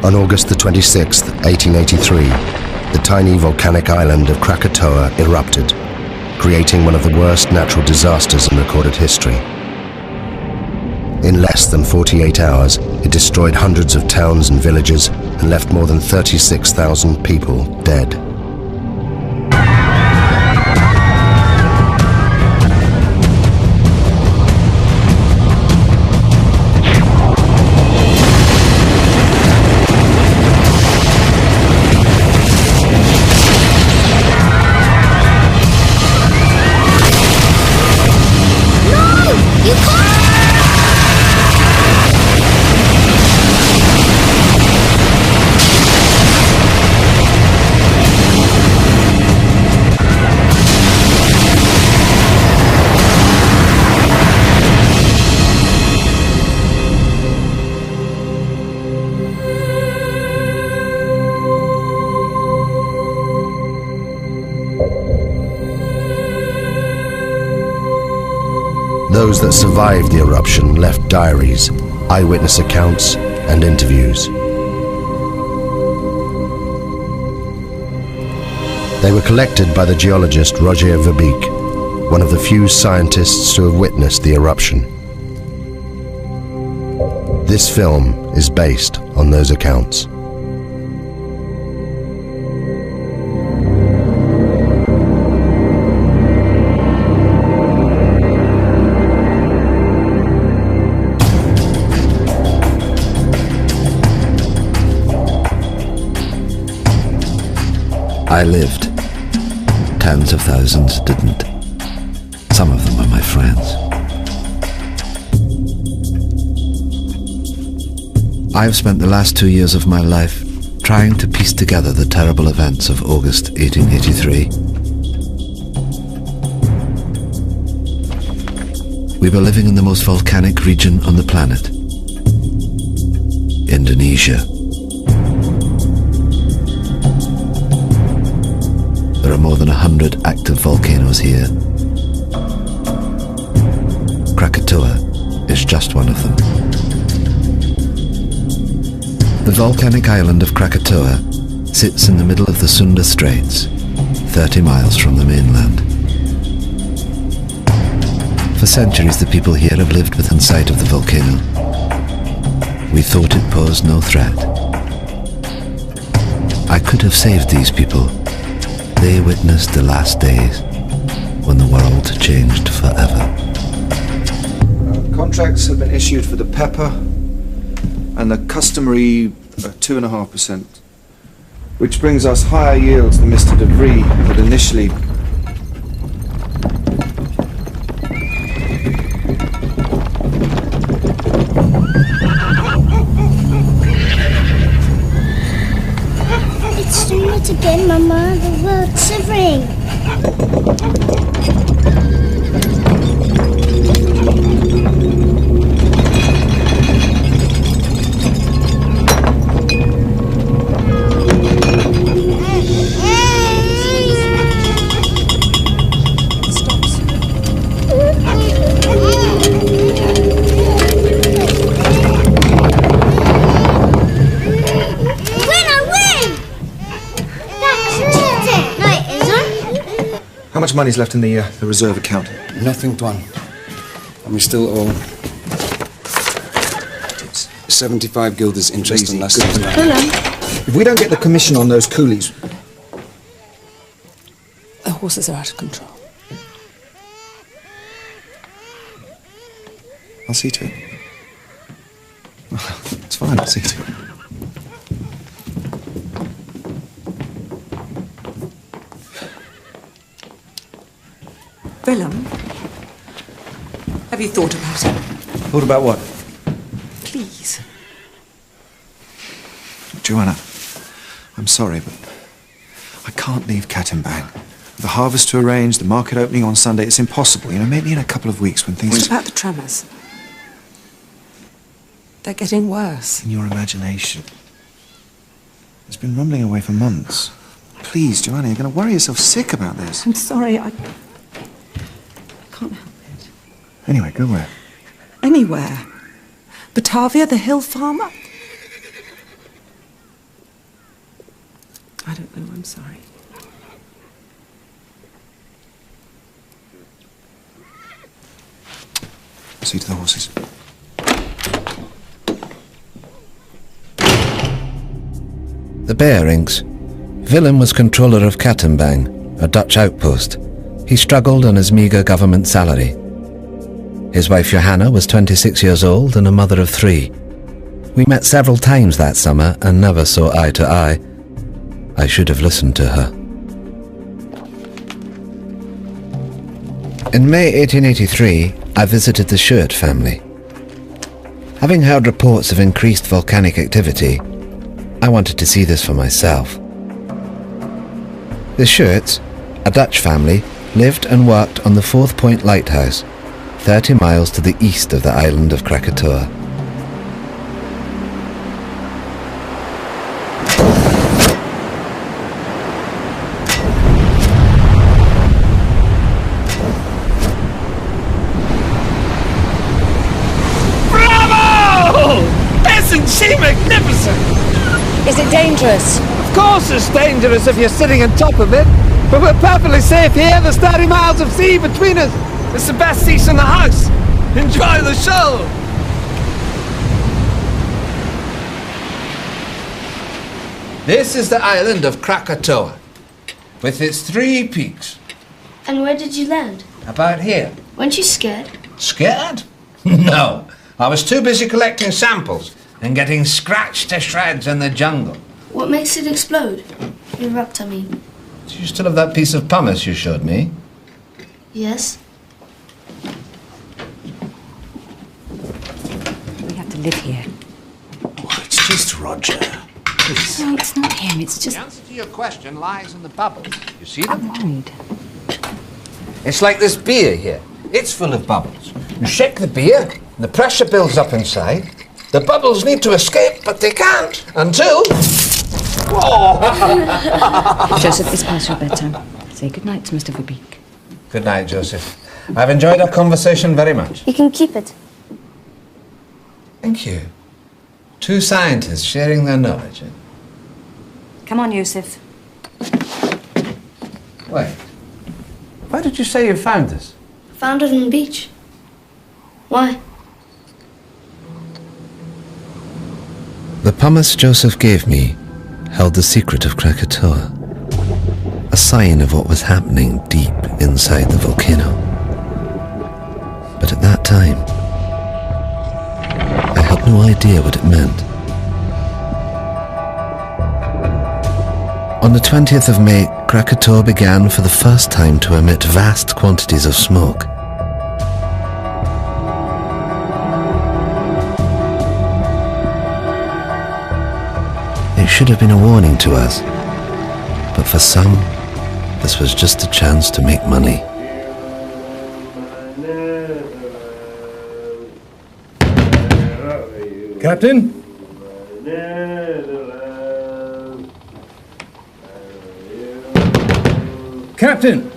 On August the 26th, 1883, the tiny volcanic island of Krakatau erupted, creating one of the worst natural disasters in recorded history. In less than 48 hours, it destroyed hundreds of towns and villages and left more than 36,000 people dead. Those that survived the eruption left diaries, eyewitness accounts, and interviews. They were collected by the geologist Roger Verbeek, one of the few scientists to have witnessed the eruption. This film is based on those accounts. I lived. Tens of thousands didn't. Some of them were my friends. I have spent the last 2 years of my life trying to piece together the terrible events of August 1883. We were living in the most volcanic region on the planet, Indonesia. There are more than 100 active volcanoes here. Krakatau is just one of them. The volcanic island of Krakatau sits in the middle of the Sunda Straits, 30 miles from the mainland. For centuries, the people here have lived within sight of the volcano. We thought it posed no threat. I could have saved these people. They witnessed the last days when the world changed forever. Contracts have been issued for the pepper and the customary 2.5%, which brings us higher yields than Mr. De Vries had initially. It's doing it again, Mama. The world's shivering. How much money's left in the reserve account? Nothing, Tuan. And we still owe 75 guilders interest on last year's land. If we don't get the commission on those coolies... The horses are out of control. I'll see to it. It's fine, I'll see to it. Willem, have you thought about it? Thought about what? Please. Joanna, I'm sorry, but I can't leave Katimbang. The harvest to arrange, the market opening on Sunday, it's impossible. You know, maybe in a couple of weeks when things... What about the tremors? They're getting worse. In your imagination. It's been rumbling away for months. Please, Joanna, you're going to worry yourself sick about this. I'm sorry, I can't help it. Anyway, go where? Anywhere. Batavia, the hill farmer. I don't know, I'm sorry. See to the horses. The bearings. Willem was controller of Kattenbang, a Dutch outpost. He struggled on his meagre government salary. His wife Johanna was 26 years old and a mother of 3. We met several times that summer and never saw eye to eye. I should have listened to her. In May 1883, I visited the Schuert family. Having heard reports of increased volcanic activity, I wanted to see this for myself. The Schuerts, a Dutch family, lived and worked on the 4th Point Lighthouse, 30 miles to the east of the island of Krakatau. Bravo! Isn't she magnificent? Is it dangerous? Of course it's dangerous if you're sitting on top of it, but we're perfectly safe here. There's 30 miles of sea between us. It's the best seats in the house. Enjoy the show. This is the island of Krakatau, with its 3 peaks. And where did you land? About here. Weren't you scared? Scared? No. I was too busy collecting samples and getting scratched to shreds in the jungle. What makes it explode? Erupt, I mean. Do you still have that piece of pumice you showed me? Yes. We have to live here. Oh, it's just Roger. No, it's not him, it's just... The answer to your question lies in the bubbles. You see I'm them? worried. It's like this beer here. It's full of bubbles. You shake the beer, the pressure builds up inside. The bubbles need to escape, but they can't until... Oh! Joseph, it's past your bedtime. Say goodnight to Mr. Verbeek. Good night, Joseph. I've enjoyed our conversation very much. You can keep it. Thank you. 2 scientists sharing their knowledge. Come on, Joseph. Wait. Why did you say you found this? Found it on the beach. Why? The pumice Joseph gave me held the secret of Krakatau, a sign of what was happening deep inside the volcano. But at that time, I had no idea what it meant. On the 20th of May, Krakatau began for the first time to emit vast quantities of smoke. It should have been a warning to us, but for some, this was just a chance to make money. Captain? Captain!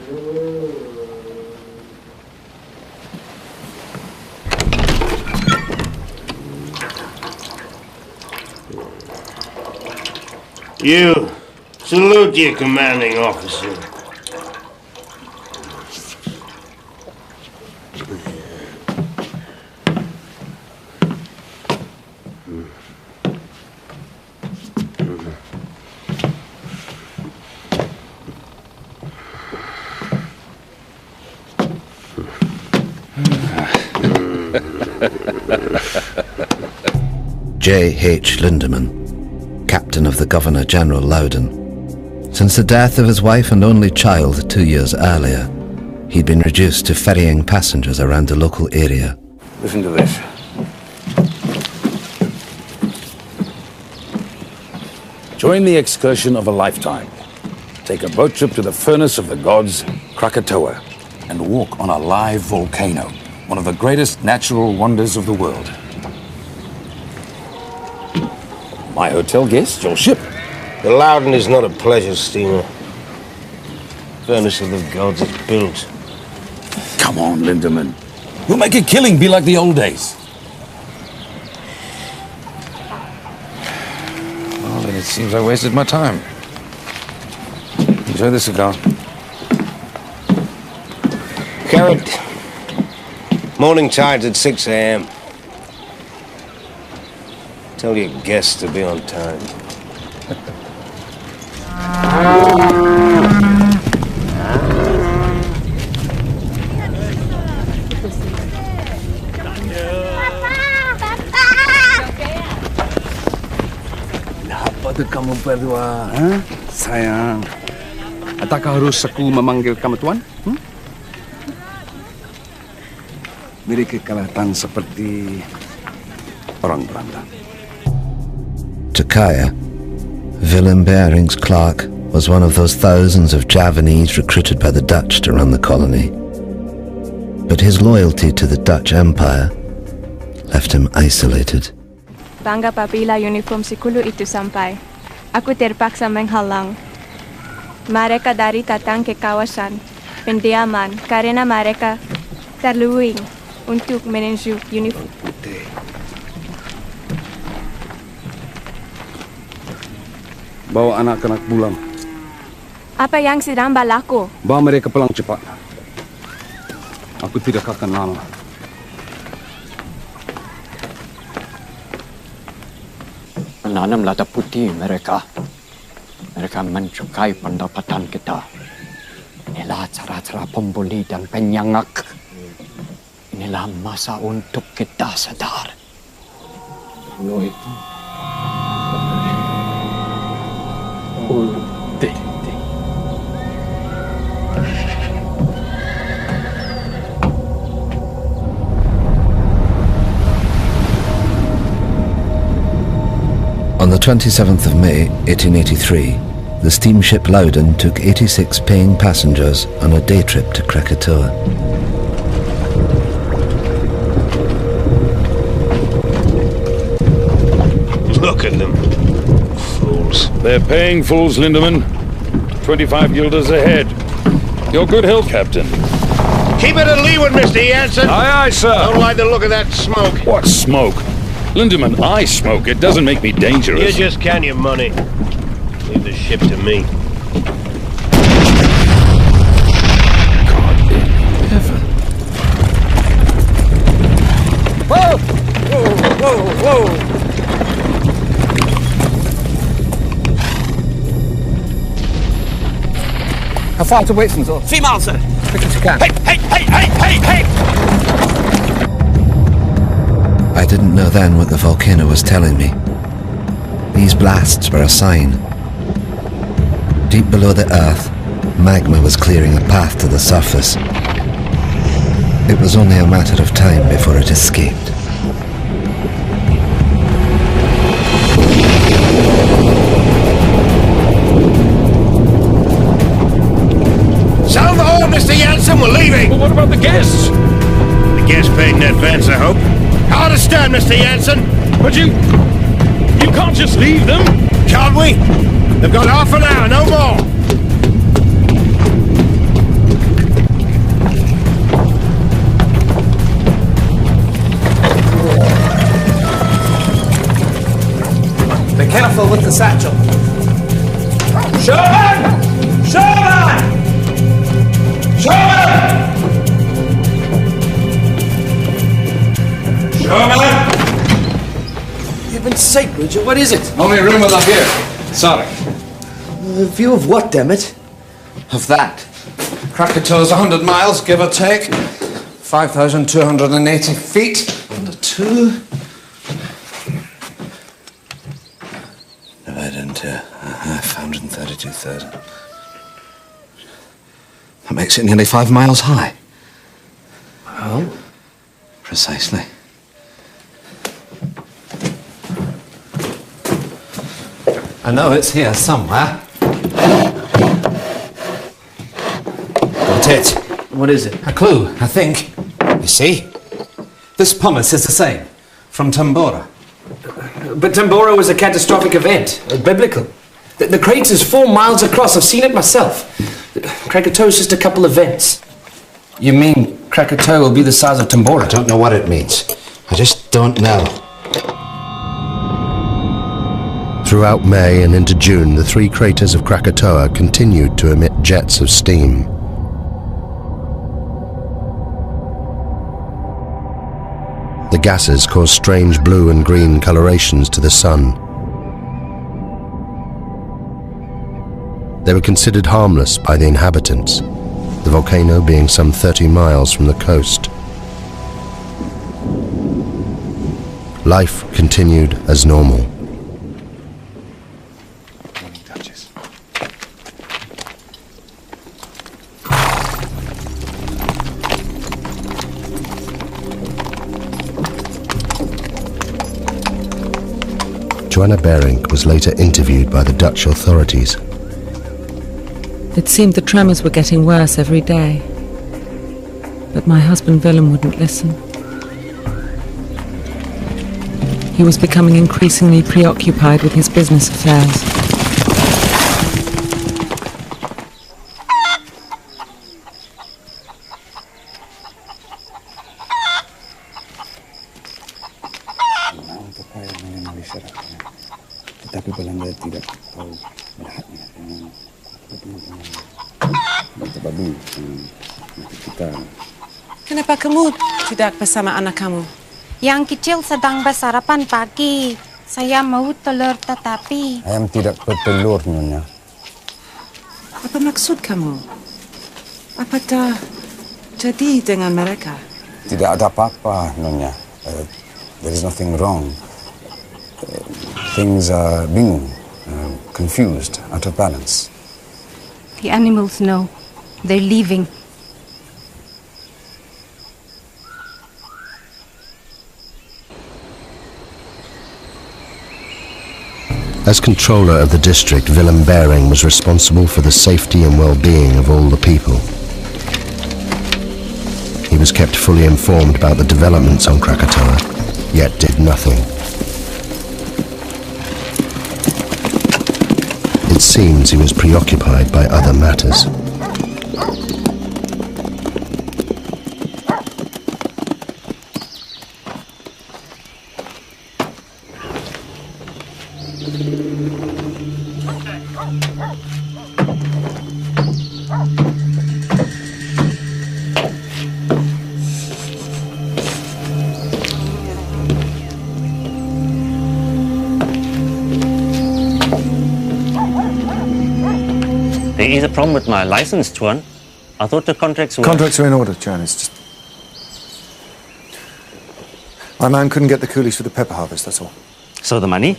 You salute your commanding officer. J.H. Lindemann, captain of the Governor-General Loudon. Since the death of his wife and only child 2 years earlier, he'd been reduced to ferrying passengers around the local area. Listen to this. Join the excursion of a lifetime. Take a boat trip to the furnace of the gods, Krakatau, and walk on a live volcano, one of the greatest natural wonders of the world. My hotel guest, your ship. The Loudon is not a pleasure steamer. Furnace of the gods is built. Come on, Lindemann. We'll make a killing be like the old days. Well, then it seems I wasted my time. Enjoy the cigar. Garrett, morning tide's at 6 a.m. Tell your guests to be on time. Apa tu kamu berdua, sayang? Adakah harus aku memanggil kamu tuan? Mereka kelihatan seperti orang Belanda. To Kaya, Willem Barings Clark was one of those thousands of Javanese recruited by the Dutch to run the colony. But his loyalty to the Dutch Empire left him isolated. Bangga apabila uniform sikulu itu sampai. Aku terpaksa menghalang mereka dari datang ke kawasan pendiaman karena mereka terluing untuk menuju uniform. Bawa anak-anak pulang. Apa yang sedang berlaku? Bawa mereka pulang cepat. Aku tidak akan lama. Menanam lada putih mereka. Mereka mencukai pendapatan kita. Inilah cara-cara pembuli dan penyangak. Inilah masa untuk kita sadar. On the 27th of May, 1883, the steamship Loudon took 86 paying passengers on a day trip to Krakatau. Look at them. Fools. They're paying fools, Lindemann. 25 guilders ahead. Your good health, Captain. Keep it at leeward, Mr. Jansen. Aye, aye, sir. Don't like the look of that smoke. What smoke? Lindemann, I smoke. It doesn't make me dangerous. You just count your money. Leave the ship to me. God in heaven. Whoa! Whoa, whoa, whoa! How far to Whitson's? 3 miles, sir. Quick as you can. Hey! I didn't know then what the volcano was telling me. These blasts were a sign. Deep below the earth, magma was clearing a path to the surface. It was only a matter of time before it escaped. Sound the horn, Mr. Jansen, we're leaving! But what about the guests? The guests paid in advance, I hope. I understand, Mr. Jansen. But you can't just leave them. Can't we? They've got half an hour, no more. Be careful with the satchel. Sherman! Sherman! Sherman! Sherman! Heaven's sake, Richard, what is it? Only room up here. Sorry. A view of what, damn it? Of that. Krakatau's 100 miles, give or take. 5,280 feet. Under 2. Divided into half, 132,000. That makes it nearly 5 miles high. Well? Precisely. I know it's here somewhere. Got it. What is it? A clue, I think. You see? This pumice is the same. From Tambora. But Tambora was a catastrophic event, biblical. The crater's 4 miles across. I've seen it myself. Krakatau's just a couple of vents. You mean Krakatau will be the size of Tambora? I don't know what it means. I just don't know. Throughout May and into June, the 3 craters of Krakatoa continued to emit jets of steam. The gases caused strange blue and green colorations to the sun. They were considered harmless by the inhabitants, the volcano being some 30 miles from the coast. Life continued as normal. Joanna Berink was later interviewed by the Dutch authorities. It seemed the tremors were getting worse every day. But my husband Willem wouldn't listen. He was becoming increasingly preoccupied with his business affairs. Tetapi Belanda tidak tahu jahatnya dengan babu kita. Kenapa kamu tidak bersama anak kamu? Yang kecil sedang bersarapan pagi. Saya mau telur tetapi... Ayam tidak bertelur, Nyonya. Apa maksud kamu? Apa jadi dengan mereka? Tidak ada apa-apa, Nyonya. There is nothing wrong. Things are bingung, confused, out of balance. The animals know. They're leaving. As controller of the district, Willem Bering was responsible for the safety and well-being of all the people. He was kept fully informed about the developments on Krakatoa, yet did nothing. It seems he was preoccupied by other matters. There is a problem with my license, Tuan. I thought the contracts were... Contracts are in order, Jan. It's just... My man couldn't get the coolies for the pepper harvest, that's all. So the money?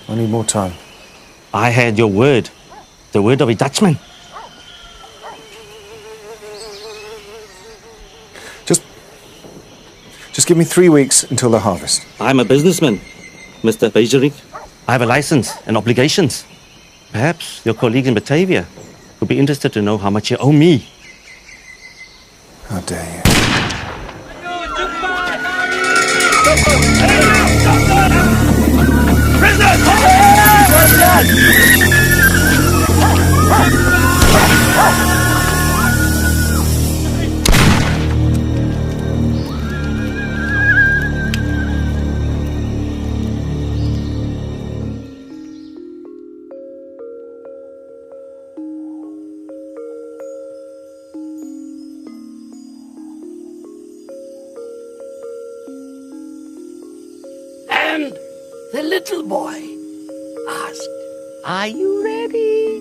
I need more time. I had your word. The word of a Dutchman. Just give me 3 weeks until the harvest. I'm a businessman, Mr. Bejerik. I have a license and obligations. Perhaps your colleagues in Batavia would be interested to know how much you owe me. How dare you? And the little boy asked, "Are you ready?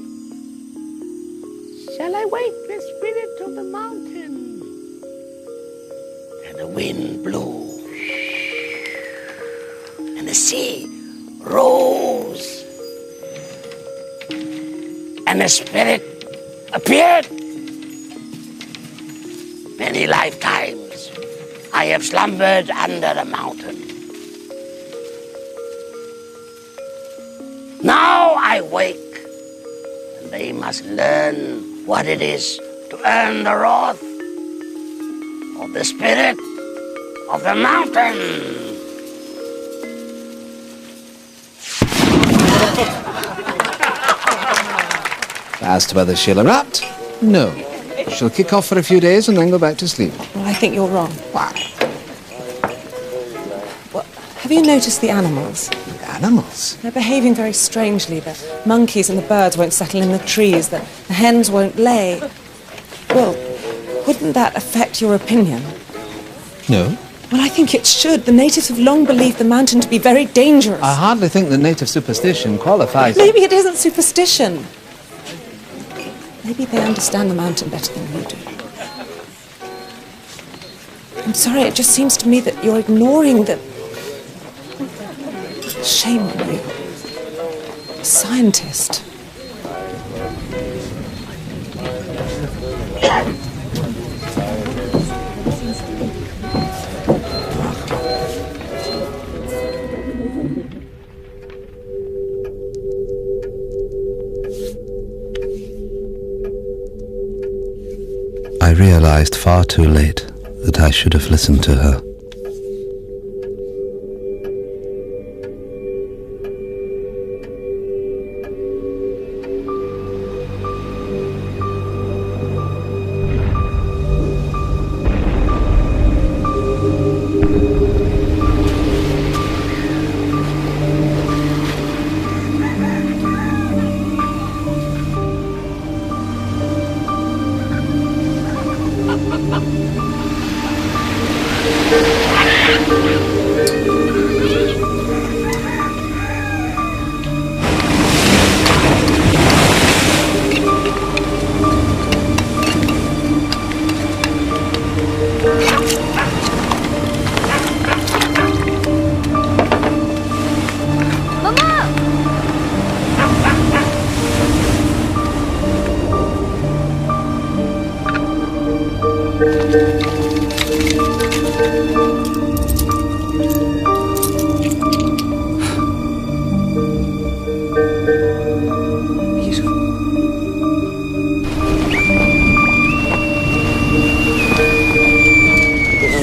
Shall I wake the spirit of the mountain?" And the wind blew, and the sea rose, and the spirit appeared. Many lifetimes I have slumbered under the mountain. Now I wake, and they must learn what it is to earn the wrath of the spirit of the mountain. As to whether she'll erupt, no. She'll kick off for a few days and then go back to sleep. Well, I think you're wrong. Why? Well, have you noticed the animals? animals. They're behaving very strangely. The monkeys and the birds won't settle in the trees. The hens won't lay. Well, wouldn't that affect your opinion? No. Well, I think it should. The natives have long believed the mountain to be very dangerous. I hardly think that native superstition qualifies. Maybe it isn't superstition. Maybe they understand the mountain better than you do. I'm sorry, it just seems to me that you're ignoring the... Shame on you. A scientist. I realized far too late that I should have listened to her.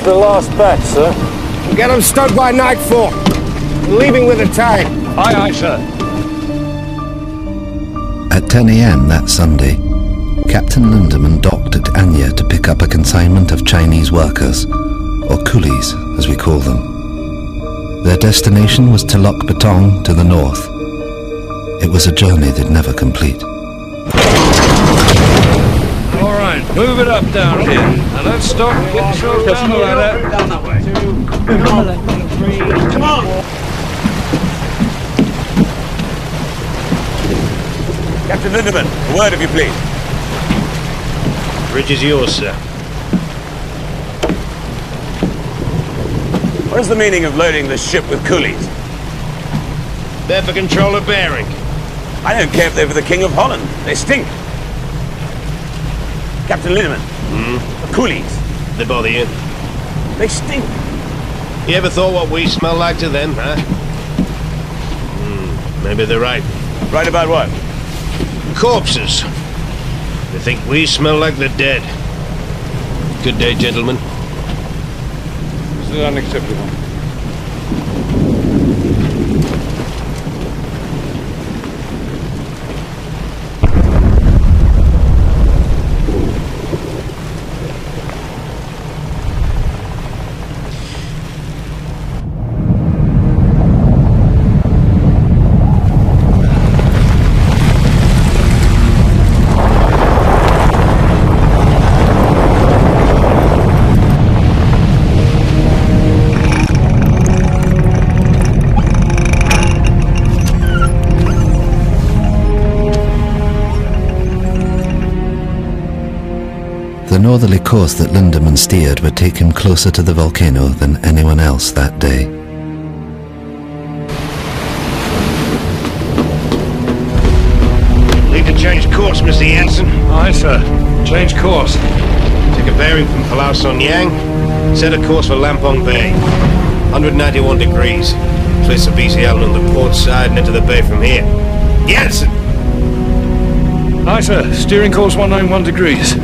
The last batch, sir. We'll get them stowed by nightfall. We're leaving with the tide. Aye, aye, sir. At 10 a.m. that Sunday, Captain Lindemann docked at Anya to pick up a consignment of Chinese workers, or coolies as we call them. Their destination was Telok Betong to the north. It was a journey they'd never complete. All right, move it up down here. Now let's stop. Get yourselves down the ladder. Down that way. 2, come 3, come on! Captain Lindemann, a word if you please. Bridge is yours, sir. What is the meaning of loading this ship with coolies? They're for control of bearing. I don't care if they're for the King of Holland. They stink. Captain Lindemann, the coolies. They bother you? They stink. You ever thought what we smell like to them, huh? Maybe they're right. Right about what? Corpses. They think we smell like the dead. Good day, gentlemen. This is unacceptable. The northerly course that Lindemann steered would take him closer to the volcano than anyone else that day. Need to change course, Mr. Jensen. Aye, sir. Change course. Take a bearing from Palau Son Yang. Set a course for Lampong Bay. 191 degrees. Place the BC Island on the port side and enter the bay from here. Jensen! Aye, sir. Steering course 191 degrees.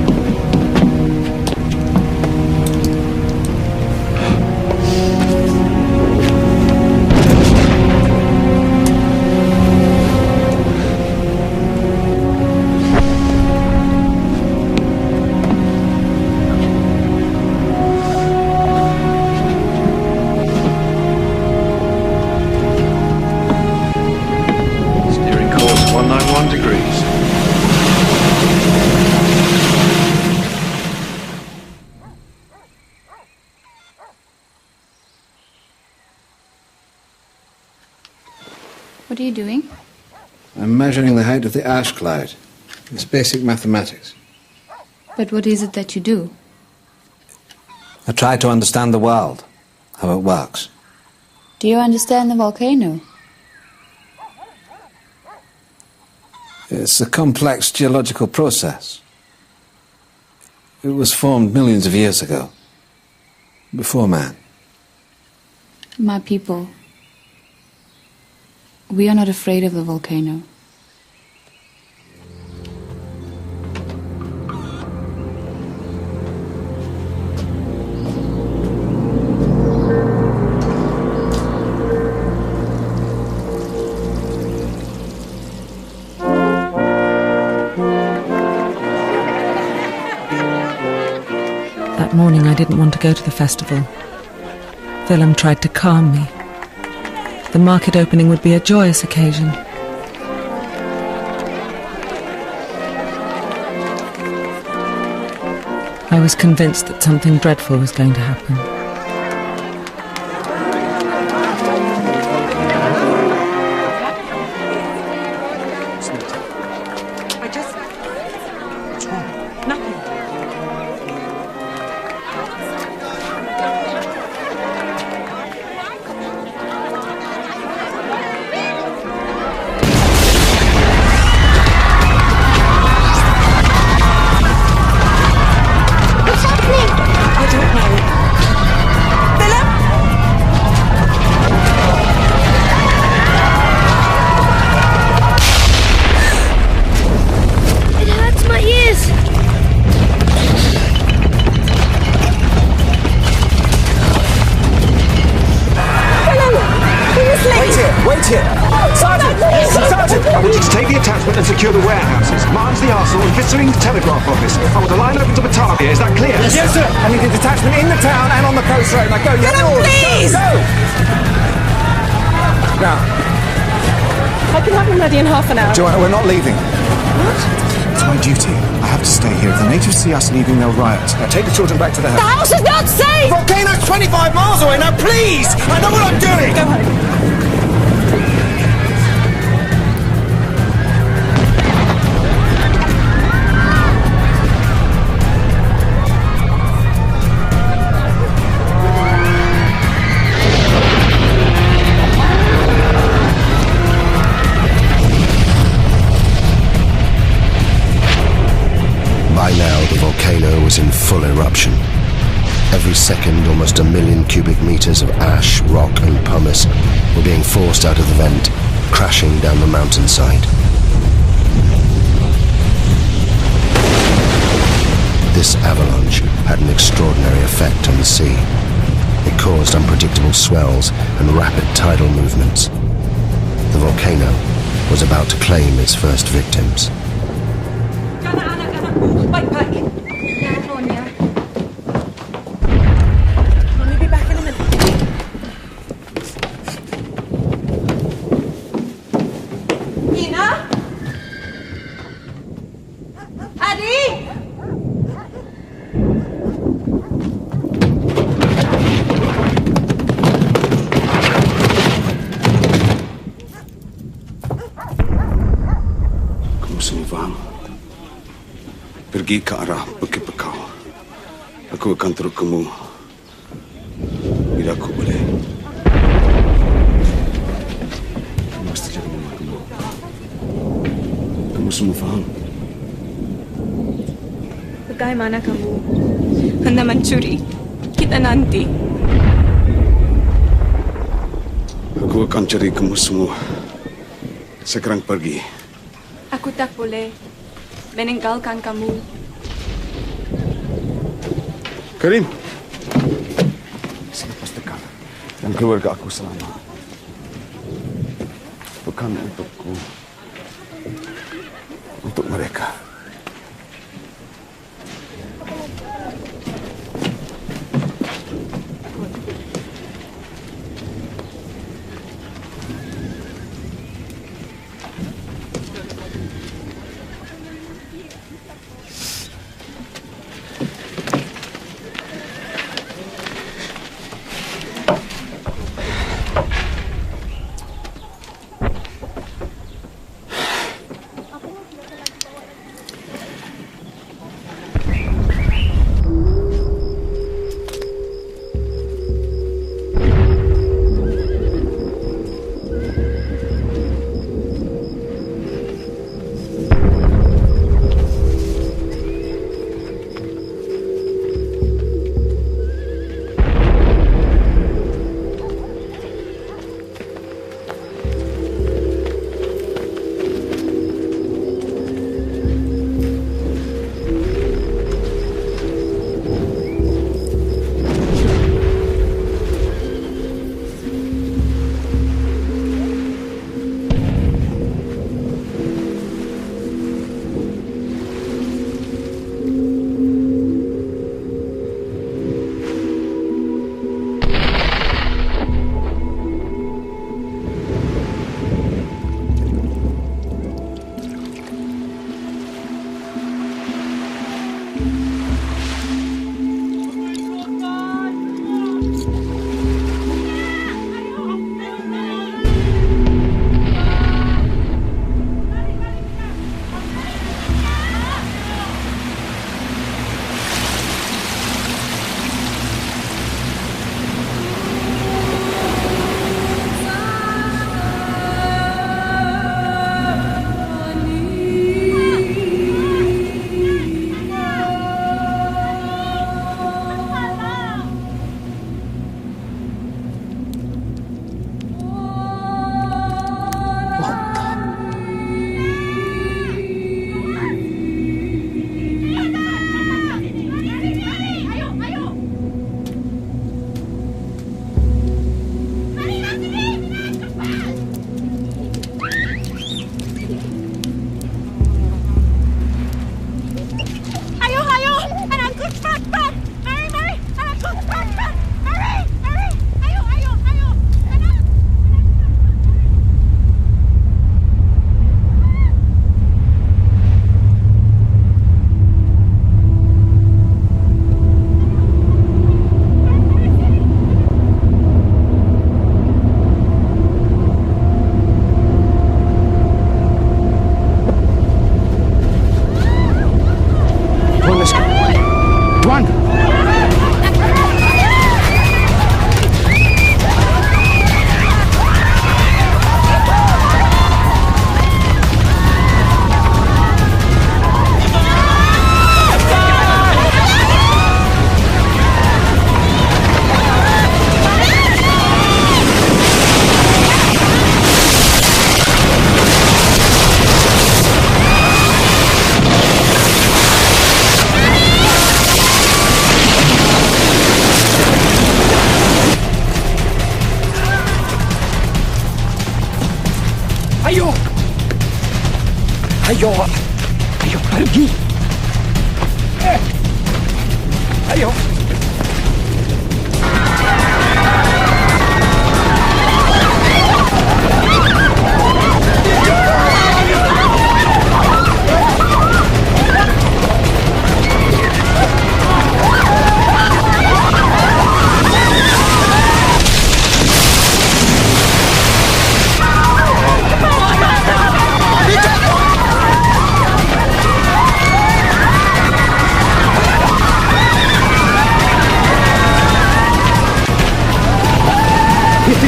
What are you doing? I'm measuring the height of the ash cloud. It's basic mathematics. But what is it that you do? I try to understand the world, how it works. Do you understand the volcano? It's a complex geological process. It was formed millions of years ago, before man. My people, we are not afraid of the volcano. That morning I didn't want to go to the festival. Willem tried to calm me. The market opening would be a joyous occasion. I was convinced that something dreadful was going to happen. Secure the warehouses, Martin's the arsenal, and Vissering's telegraph office. I want the line open to Batavia, is that clear? Yes, sir. I need a detachment in the town and on the coast road. Now go, you have orders. Please! Go! Now, I can have them ready in half an hour. Joanna, we're not leaving. What? It's my duty. I have to stay here. If the natives see us leaving, they'll riot. Now take the children back to the house. The house is not safe! Volcano's 25 miles away. Now, please! I know what I'm doing! Go home. By now, the volcano was in full eruption. Every second, almost 1 million cubic meters of ash, rock, and pumice were being forced out of the vent, crashing down the mountainside. This avalanche had an extraordinary effect on the sea. It caused unpredictable swells and rapid tidal movements. The volcano was about to claim its first victims. Backpack. California. I'll be back in a minute. Ina? Adi? Pergi ke arah Bukit Bekau. Aku akan terus kamu bila aku boleh. Kamu mesti jaga mama kamu. Kamu semua faham? Bagaimana kamu hendak mencuri kita nanti? Aku akan cari kamu semua. Sekarang pergi. Aku tak boleh meninggalkan kamu. Karim. Sini pastikan dan keluarga aku selamat. Bukan untukku, untuk mereka. Ayo. Ayo pergi. Ayo.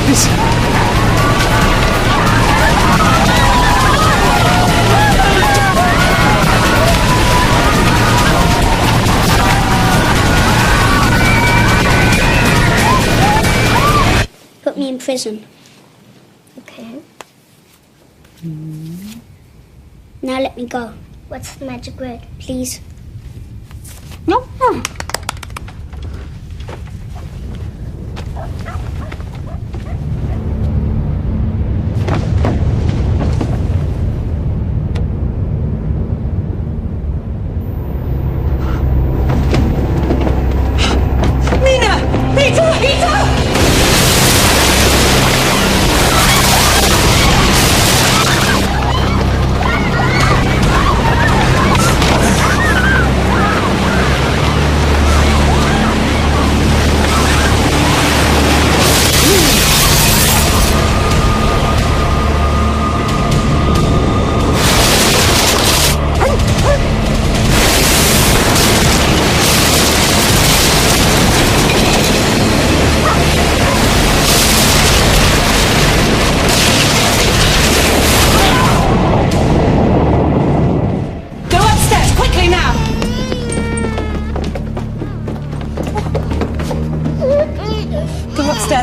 Please. Put me in prison. Okay. Now let me go. What's the magic word, please? No.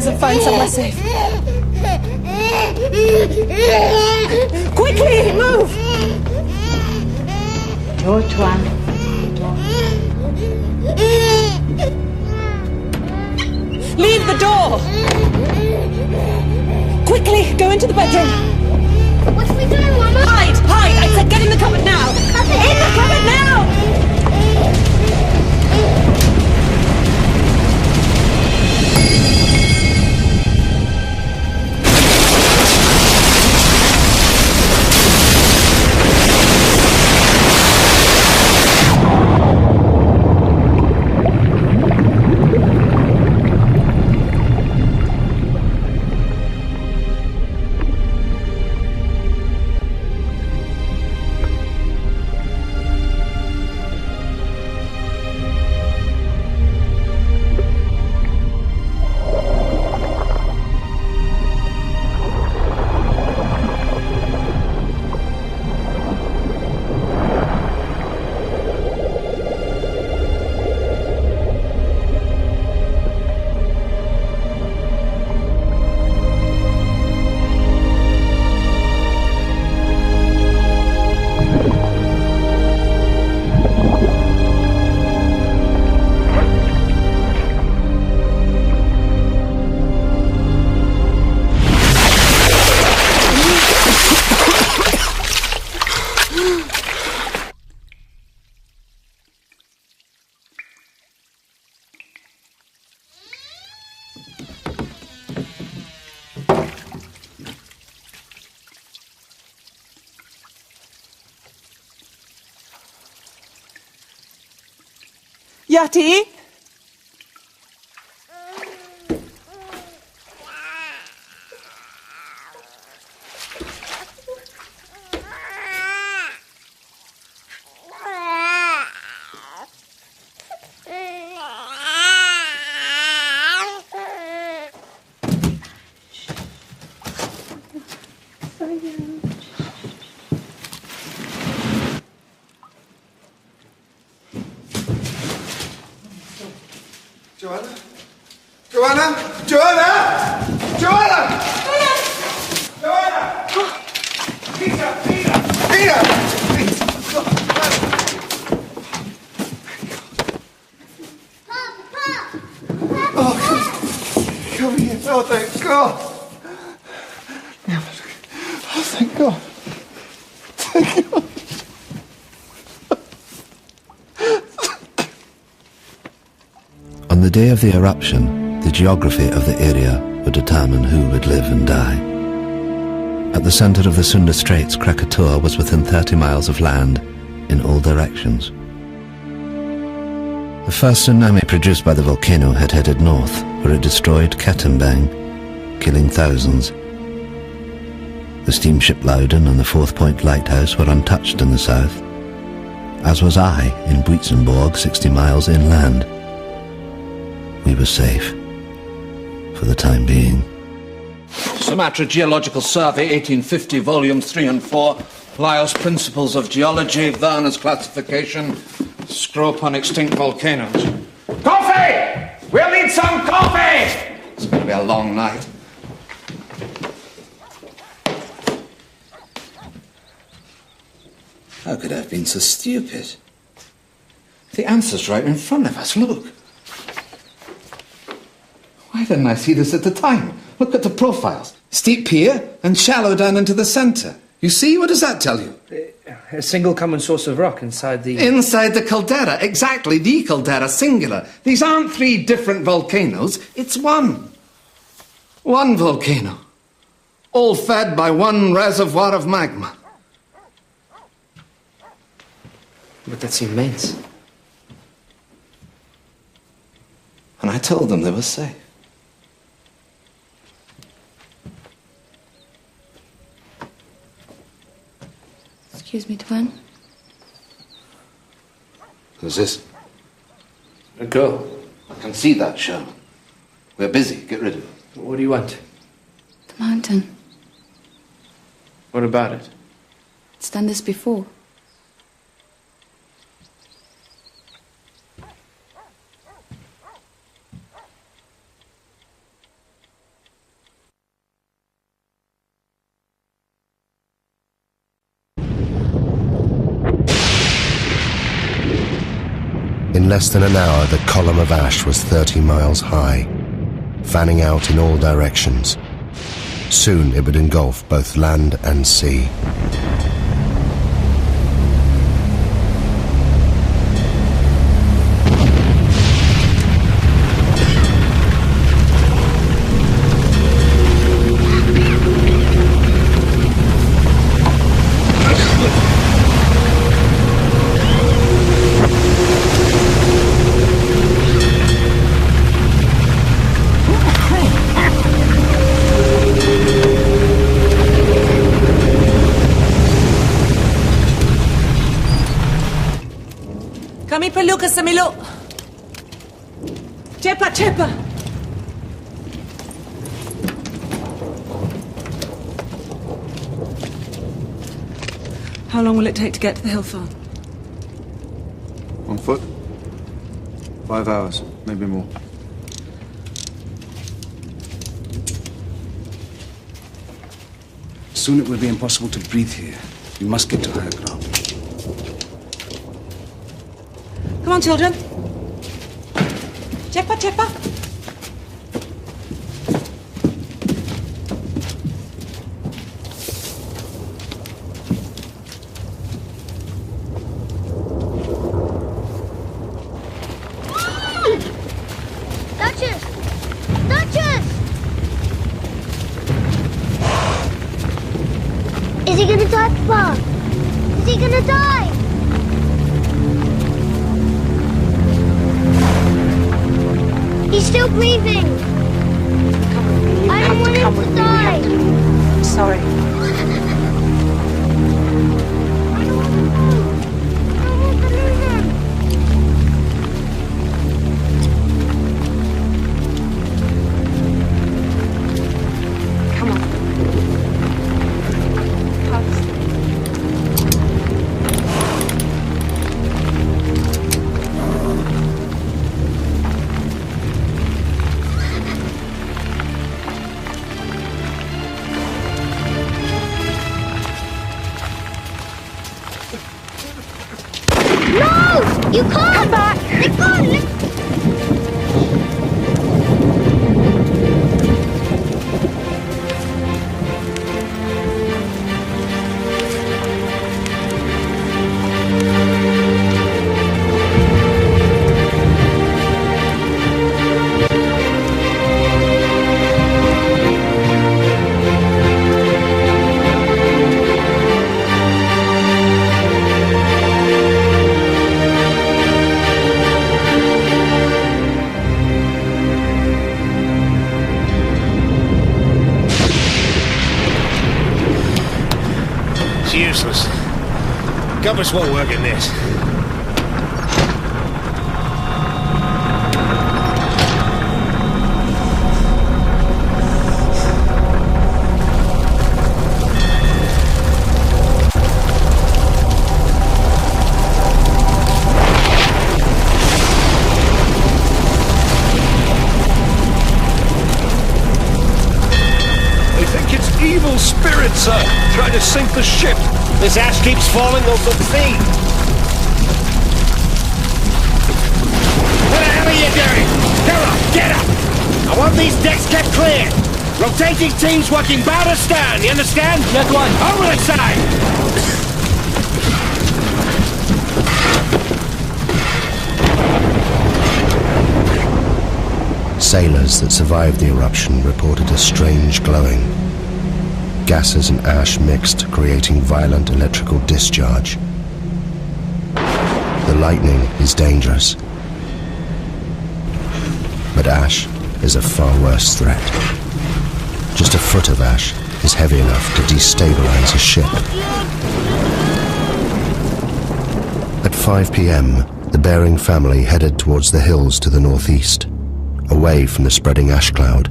And find somewhere safe. Quickly, move! Door, Tuan. Leave the door! Quickly, go into the bedroom. What are we doing, Mama? Hide! Hide! I said get in the cupboard now! In the cupboard now! Yati? Joanna? Joanna? Joanna? Joanna? Joanna! Peter! Peter! Peter! Oh, come here. Oh, thank God. Oh, thank God. Thank God. the day of the eruption, the geography of the area would determine who would live and die. At the center of the Sunda Straits, Krakatau was within 30 miles of land in all directions. The first tsunami produced by the volcano had headed north, where it destroyed Katimbang, killing thousands. The steamship Loudon and the Fourth Point Lighthouse were untouched in the south, as was I in Buitzenborg, 60 miles inland. We were safe, for the time being. Sumatra Geological Survey, 1850, volumes 3 and 4. Laos Principles of Geology, Werner's Classification, Scrope on Extinct Volcanoes. Coffee! We'll need some coffee! It's going to be a long night. How could I have been so stupid? The answer's right in front of us, look. Why didn't I see this at the time? Look at the profiles. Steep here and shallow down into the centre. You see? What does that tell you? A single common source of rock inside the... Inside the caldera, exactly, the caldera, singular. These aren't 3 different volcanoes, it's one. One volcano. All fed by one reservoir of magma. But that's immense. And I told them they were safe. Excuse me, Tuan. Who's this? A girl. I can see that, Sherman. We're busy. Get rid of it. What do you want? The mountain. What about it? It's done this before. In less than an hour, the column of ash was 30 miles high, fanning out in all directions. Soon it would engulf both land and sea. Kami perlu ke semiluk. Cepat, cepat. How long will it take to get to the hill farm? On foot? 5 hours, maybe more. Soon it will be impossible to breathe here. We must get to higher ground. Come on, children. Cepat, cepat. Duchess! Duchess! Is he gonna die, Papa? Is he gonna die? He's still breathing. I don't want him to die. I'm sorry. You can't! Come back! They can't! It's useless. Compass won't work in this. Evil spirits, sir, trying to sink the ship. This ash keeps falling over the sea. What the hell are you doing? Get up, get up! I want these decks kept clear. Rotating teams working bow to stern, you understand? Yes, one. Over the side! Sailors that survived the eruption reported a strange glowing. Gases and ash mixed, creating violent electrical discharge. The lightning is dangerous, but ash is a far worse threat. Just a foot of ash is heavy enough to destabilize a ship. At 5 p.m., the Bering family headed towards the hills to the northeast, away from the spreading ash cloud.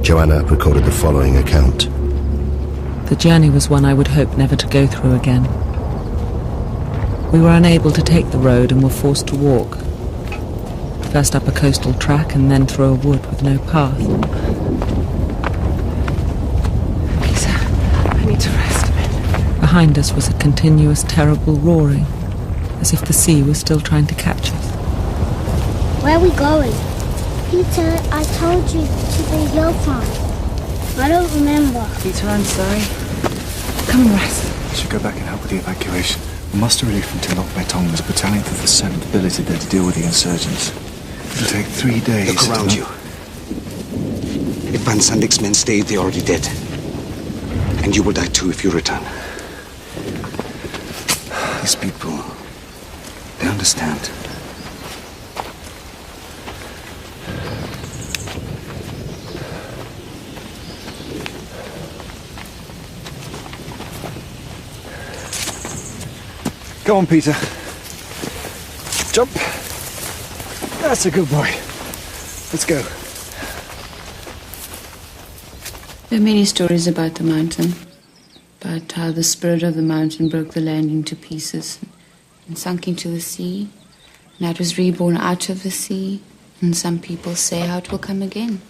Joanna recorded the following account. The journey was one I would hope never to go through again. We were unable to take the road and were forced to walk. First up a coastal track and then through a wood with no path. Lisa, I need to rest a bit. Behind us was a continuous, terrible roaring, as if the sea was still trying to catch us. Where are we going? Peter, I told you to the hill farm. I don't remember. Peter, I'm sorry. Come and rest. I should go back and help with the evacuation. The muster relief from Timok Betong was a battalion for the 7th billeted there to deal with the insurgents. It'll take 3 days. Look around you. If Van Sandik's men stayed, they're already dead. And you will die too if you return. These people, they understand. Go on, Peter. Jump. That's a good boy. Let's go. There are many stories about the mountain, about how the spirit of the mountain broke the land into pieces and sunk into the sea, and how it was reborn out of the sea, and some people say how it will come again,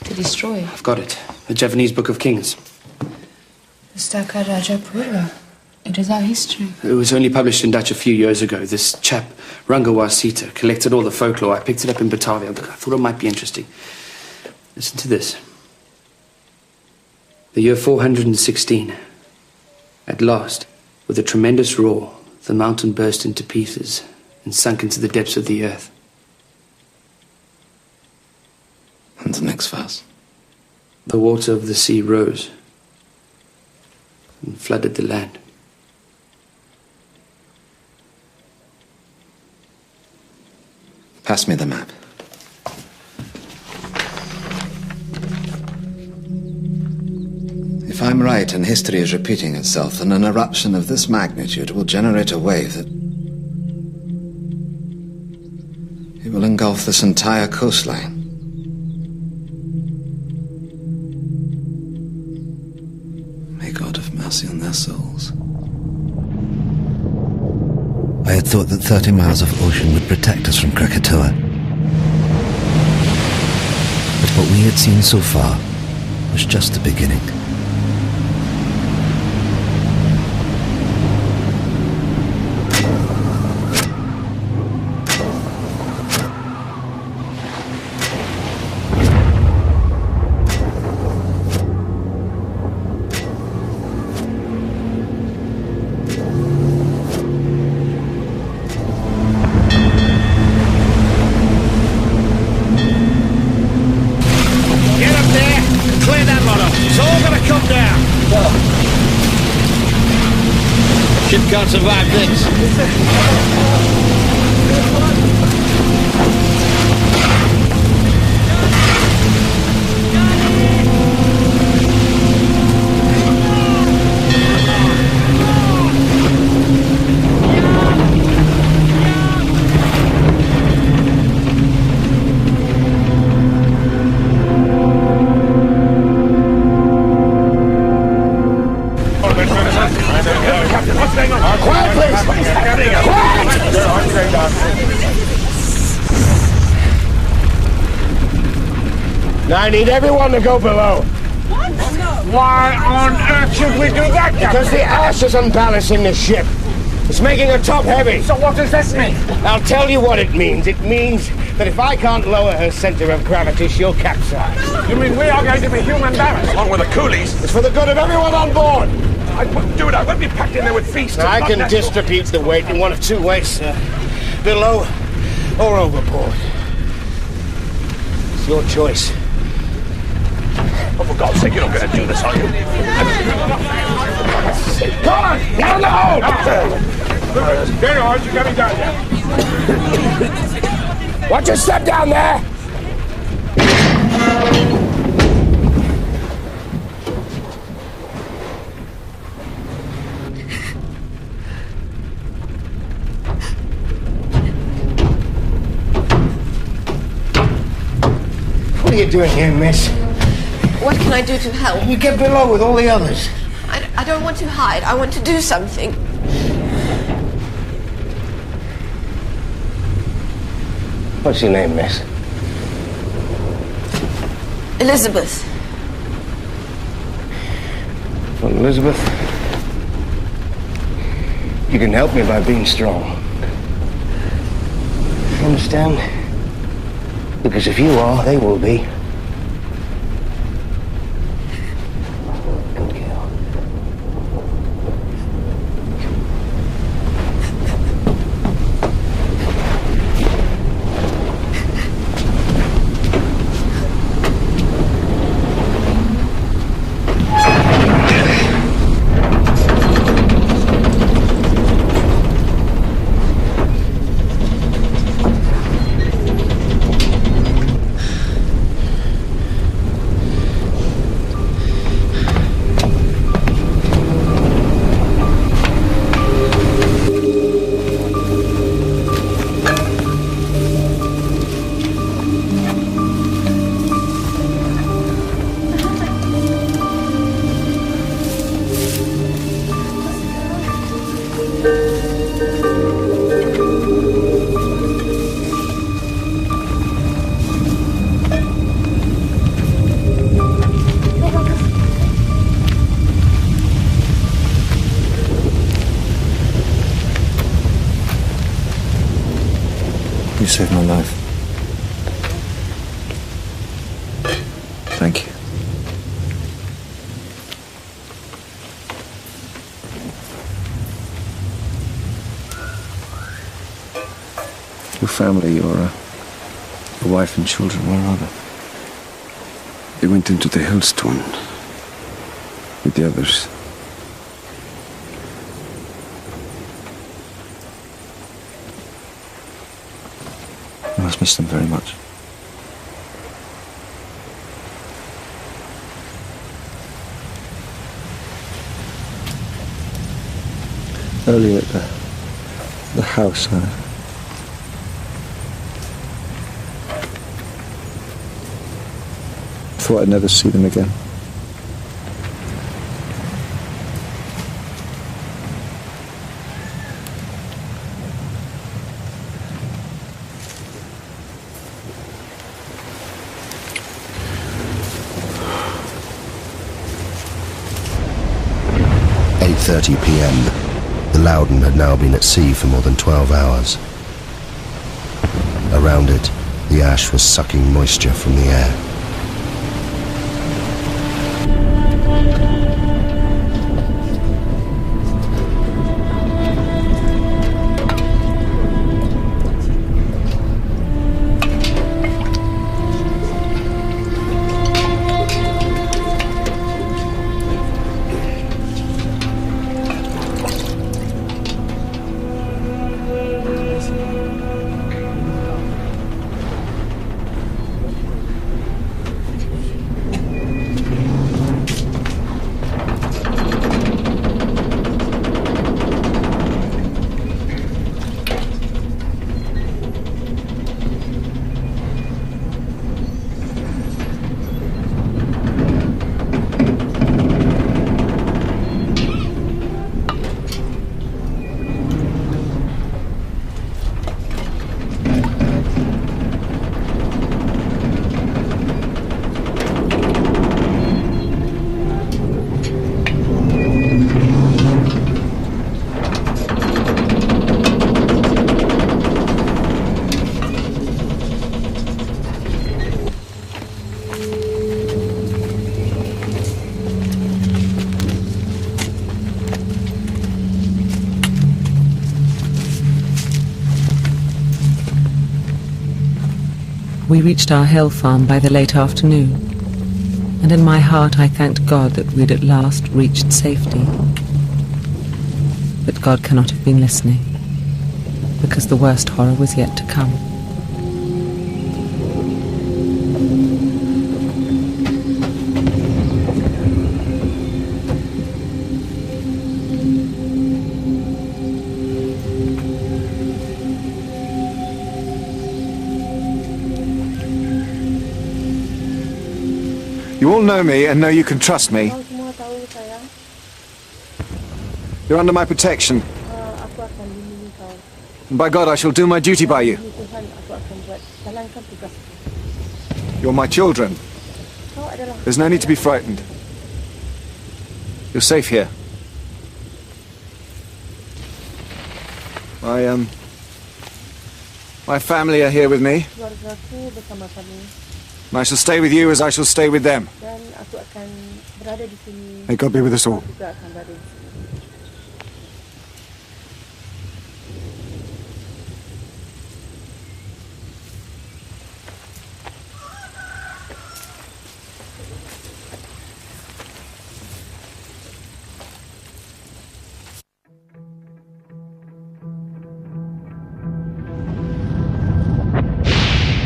to destroy. I've got it. The Javanese Book of Kings. The Staka Rajapura. It is our history. It was only published in Dutch a few years ago. This chap, Rangawa Sita, collected all the folklore. I picked it up in Batavia. I thought it might be interesting. Listen to this. The year 416. At last, with a tremendous roar, the mountain burst into pieces and sunk into the depths of the earth. And the next verse. The water of the sea rose and flooded the land. Pass me the map. If I'm right and history is repeating itself, then an eruption of this magnitude will generate a wave that... it will engulf this entire coastline. May God have mercy on their souls. I had thought that 30 miles of ocean would protect us from Krakatau. But what we had seen so far was just the beginning. Can't survive this. I need everyone to go below. What? Why on earth should we do that? Because the ash is unbalancing the ship. It's making her top heavy. So what does this mean? I'll tell you what it means. It means that if I can't lower her center of gravity, she'll capsize. You mean we are going to be human barrels? Along with the coolies. It's for the good of everyone on board. I wouldn't do it. I won't be packed in there with feasts. Now, I can distribute the weight in one of two ways, sir. Below or overboard. It's your choice. Oh, for God's sake, you're not going to do this, are you? Come on! Down the hole! Very hard, you got me down there. Watch your step down there! What are you doing here, miss? What can I do to help? You get below with all the others. I don't want to hide. I want to do something. What's your name, miss? Elizabeth. Well, Elizabeth, you can help me by being strong. You understand? Because if you are, they will be. You saved my life. Thank you. Your family, your wife and children, where are they? They went into the hailstone with the others. You must miss them very much. Earlier at the house, I thought I'd never see them again. At 8:30 p.m. The Loudon had now been at sea for more than 12 hours. Around it, the ash was sucking moisture from the air. We reached our hill farm by the late afternoon, and in my heart I thanked God that we'd at last reached safety. But God cannot have been listening, because the worst horror was yet to come. You all know me and know you can trust me. You're under my protection. And by God, I shall do my duty by you. You're my children. There's no need to be frightened. You're safe here. My family are here with me. And I shall stay with you as I shall stay with them. May God be with us all.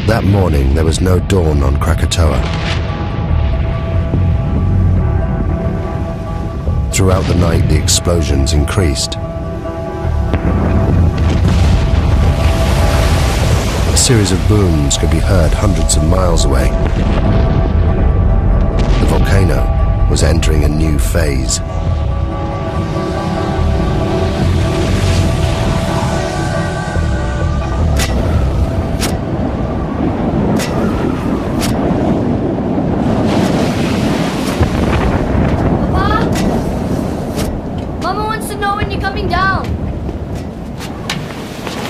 That morning, there was no dawn on Krakatoa. Throughout the night, the explosions increased. A series of booms could be heard hundreds of miles away. The volcano was entering a new phase.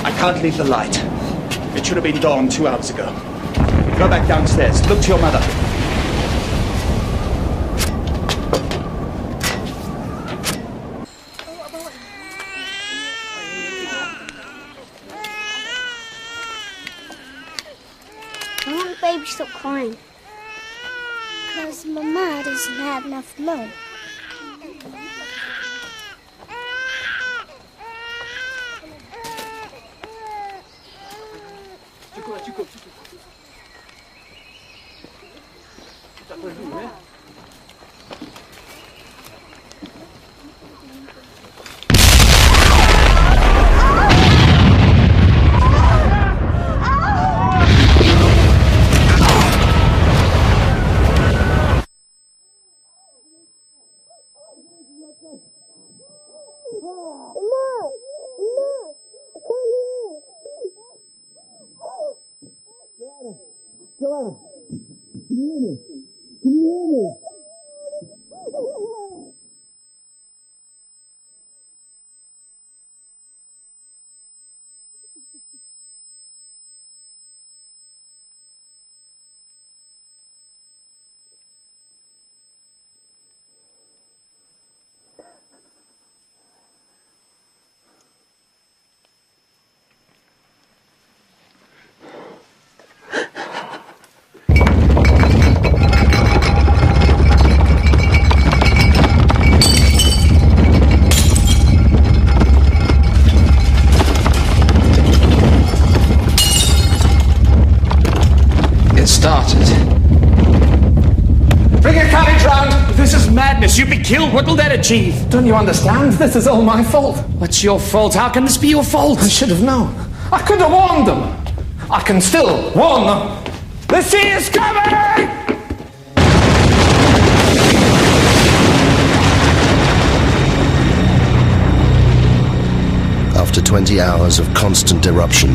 I can't leave the light. It should have been dawn 2 hours ago. Go back downstairs. Look to your mother. I want the baby to stop crying. Because Mama doesn't have enough milk. Joanna, can you hear me? Can you hear me? You'd be killed. What will that achieve? Don't you understand? This is all my fault. What's your fault? How can this be your fault? I should have known. I could have warned them. I can still warn them. The sea is coming! After 20 hours of constant eruption,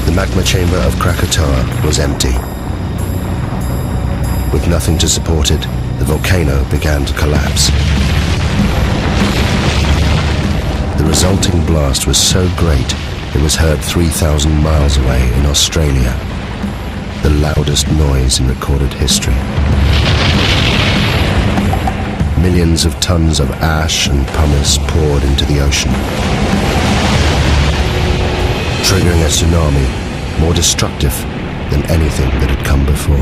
the magma chamber of Krakatoa was empty. With nothing to support it, the volcano began to collapse. The resulting blast was so great, it was heard 3,000 miles away in Australia, the loudest noise in recorded history. Millions of tons of ash and pumice poured into the ocean, triggering a tsunami more destructive than anything that had come before.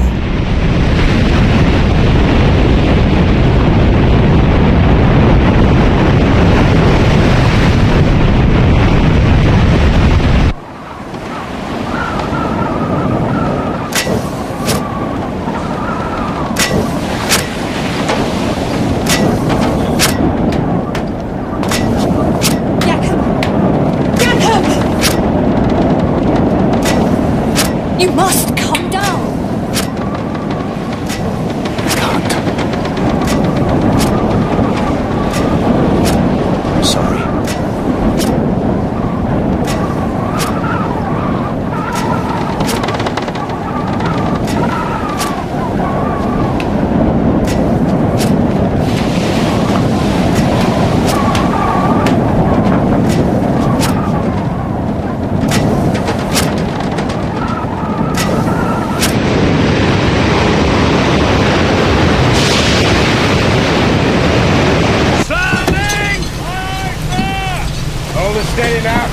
You must calm down. I'm sorry. Steady now.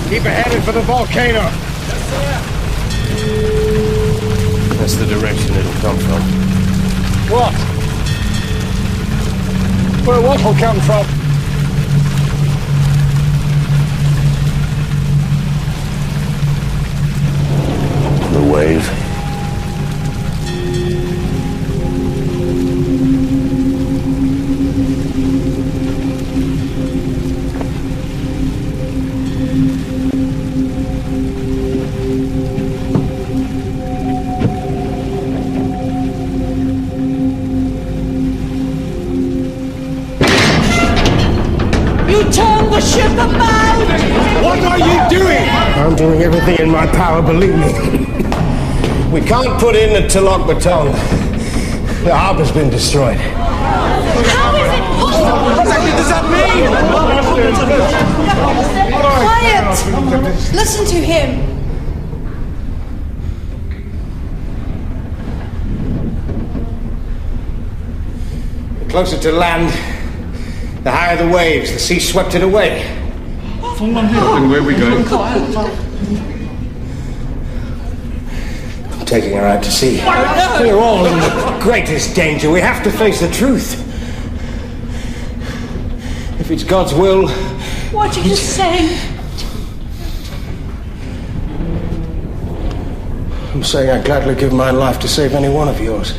Keep it headed for the volcano. That's the direction it'll come from. What? Where what will come from? The wave. Turn the ship about! What are you doing? I'm doing everything in my power, believe me. We can't put in the Tilok baton. The harbor's been destroyed. How is it possible? What exactly does that mean? Quiet! Listen to him. The closer to land, the higher the waves. The sea swept it away. And where are we going? I'm taking her out to sea. We're all in the greatest danger. We have to face the truth. If it's God's will... What are you saying? I'm saying I'd gladly give my life to save any one of yours.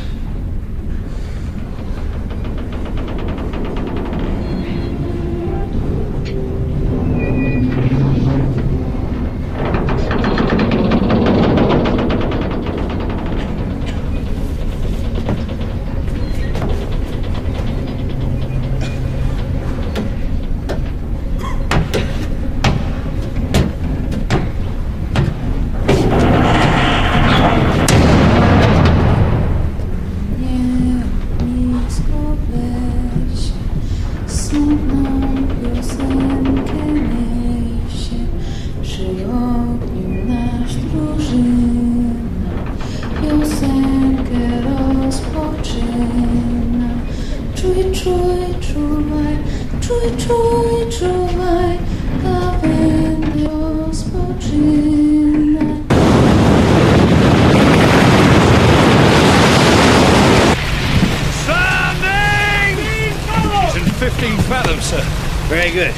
Very good.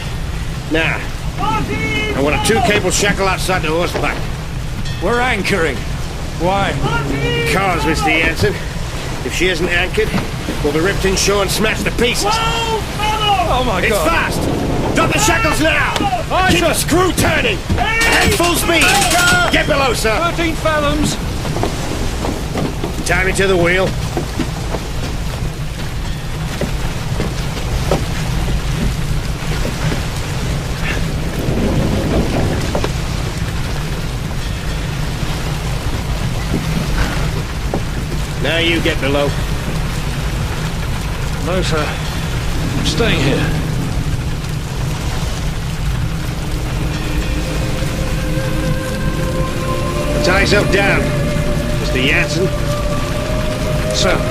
Now, I want a 2-cable shackle outside the horseback. We're anchoring. Why? Because, Mr. Jansen, if she isn't anchored, we'll be ripped inshore and smashed to pieces. Oh my God! It's fast! Drop the shackles now! Keep the screw turning! At full speed! Get below, sir! 13 fathoms! Tie me to the wheel. Now you get below. No, sir. I'm staying here. Tie yourself down, Mr. Jansen. Sir.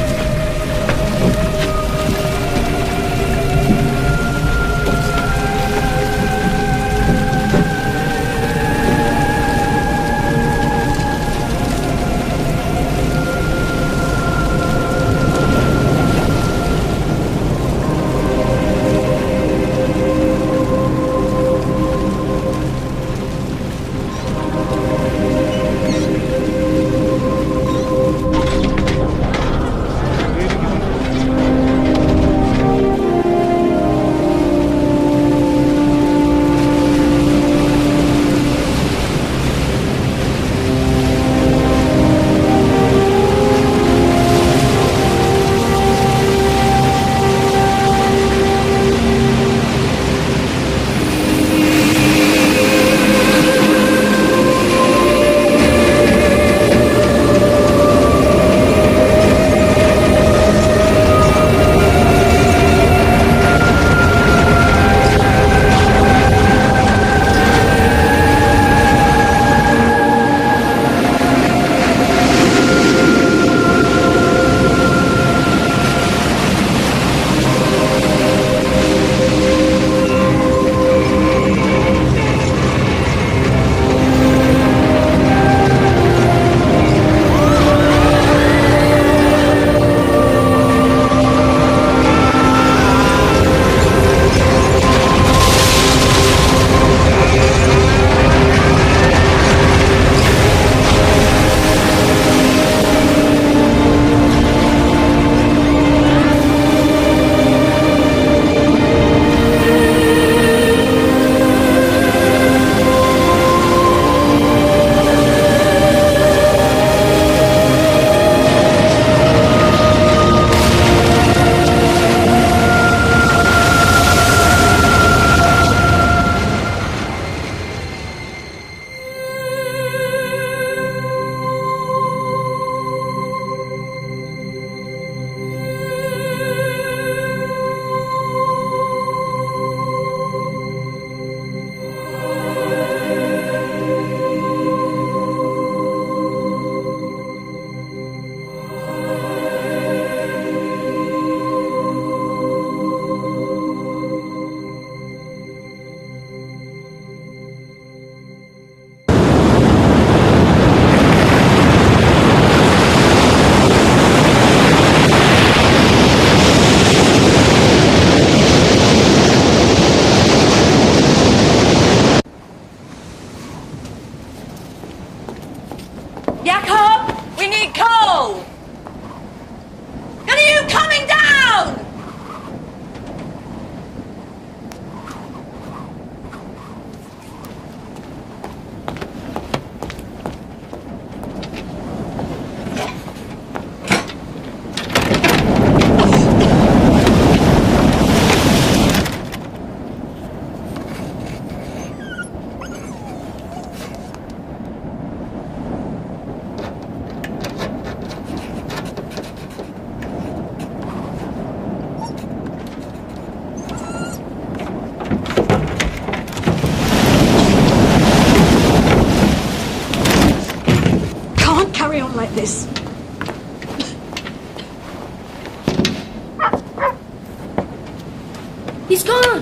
He's gone.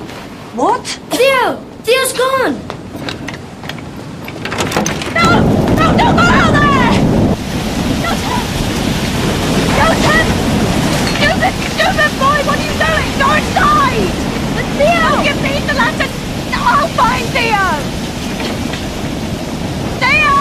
What? Theo! Theo's gone. No! No, don't go out there! Joseph! Joseph! Joseph, boy, what are you doing? Go inside! Theo! Give me the lantern! I'll find Theo! Theo!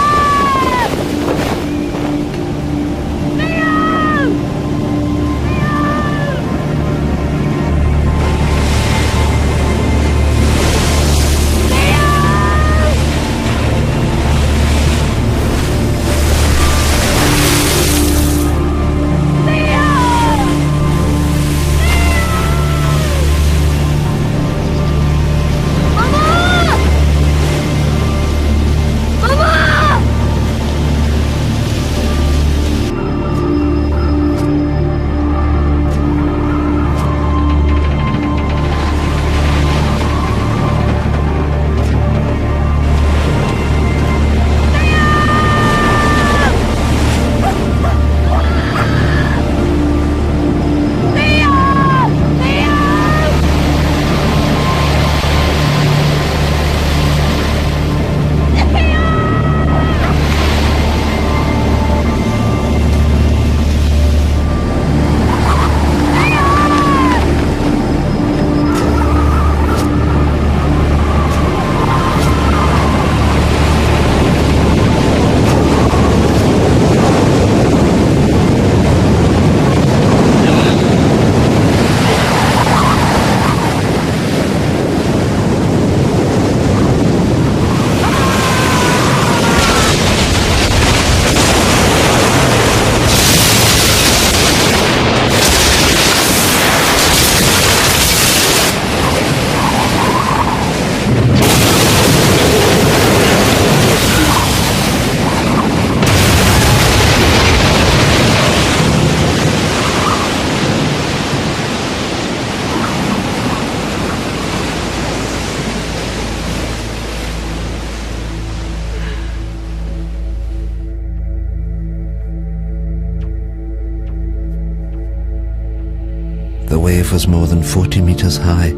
The wave was more than 40 meters high.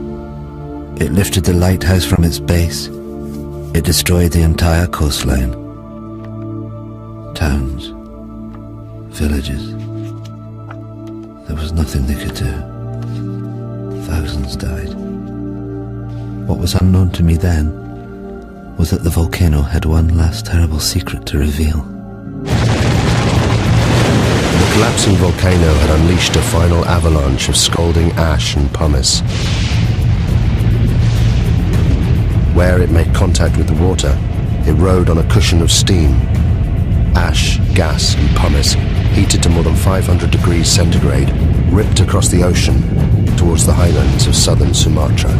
It lifted the lighthouse from its base. It destroyed the entire coastline. Towns, villages. There was nothing they could do. Thousands died. What was unknown to me then was that the volcano had one last terrible secret to reveal. The collapsing volcano had unleashed a final avalanche of scalding ash and pumice. Where it made contact with the water, it rode on a cushion of steam. Ash, gas and pumice, heated to more than 500 degrees centigrade, ripped across the ocean towards the highlands of southern Sumatra.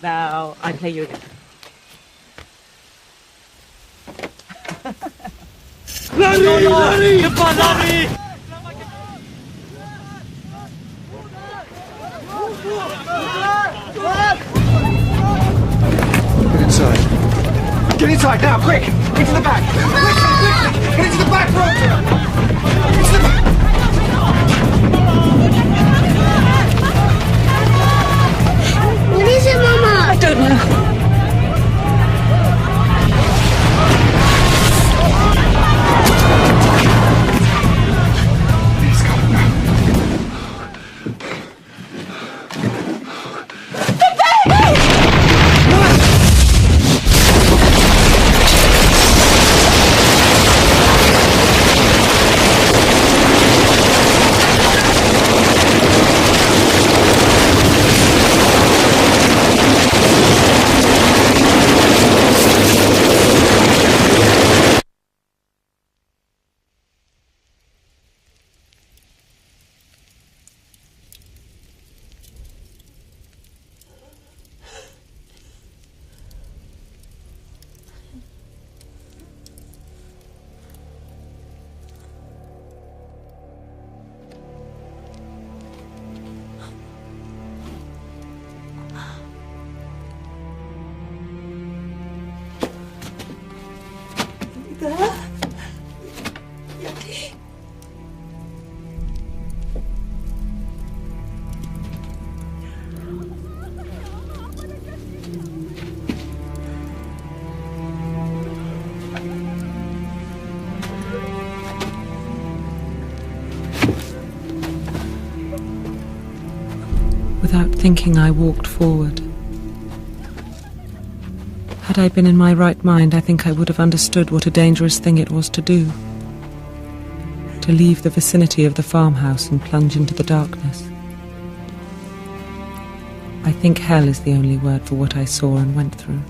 Now, I play you again. Lari! Lari! Cepat lari! Get inside. Get inside now, quick! Into the back! Quickly! Get into the back, Roger! Into the back! What is it, Mama? I don't know. Without thinking, I walked forward. Had I been in my right mind, I think I would have understood what a dangerous thing it was to do. To leave the vicinity of the farmhouse and plunge into the darkness. I think hell is the only word for what I saw and went through.